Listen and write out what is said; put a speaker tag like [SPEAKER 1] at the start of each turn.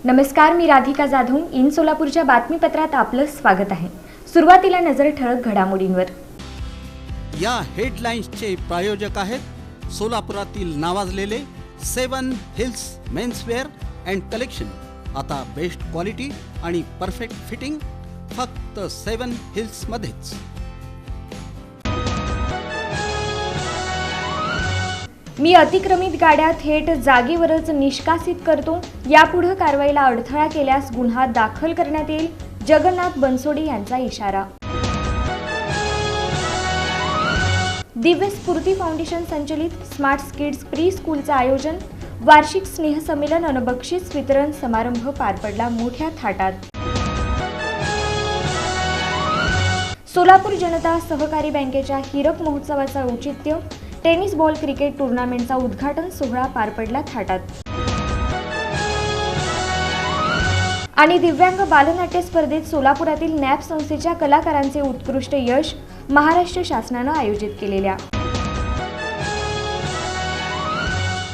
[SPEAKER 1] नमस्कार, मी राधिका जाधव. इन सोलापूरच्या बातमीपत्रात आपलं स्वागत आहे. सुरुवातीला नजर ठळक घडामोडींवर.
[SPEAKER 2] या हेडलाईन्सचे प्रायोजक आहेत सोलापुरातील नावाजलेले 7 हिल्स मेन्सवेअर अँड कलेक्शन. आता बेस्ट क्वालिटी आणि परफेक्ट फिटिंग फक्त 7 हिल्स मध्येच.
[SPEAKER 1] मी अतिक्रमित गाड्या थेट जागेवरच निष्कासित करतो. यापुढे कारवाईला अडथळा केल्यास गुन्हा दाखल करण्यात येईल. जगन्नाथ बनसोडे यांचा इशारा. दिव्य स्फूर्ती फाउंडेशन संचलित स्मार्ट किड्स प्री स्कूलचं आयोजन. वार्षिक स्नेहसंमेलन आणि बक्षीस वितरण समारंभ पार पडला मोठ्या थाटात. सोलापूर जनता सहकारी बँकेच्या हीरक महोत्सवाचं औचित्य. टेनिस बॉल क्रिकेट टूर्नामेंटचा उद्घाटन सोहळा पार पडला थाटात. आणि दिव्यांग बालनाट्य स्पर्धेत सोलापुरातील नॅप संस्थेच्या कलाकारांचे उत्कृष्ट यश. महाराष्ट्र शासनानं आयोजित केलेल्या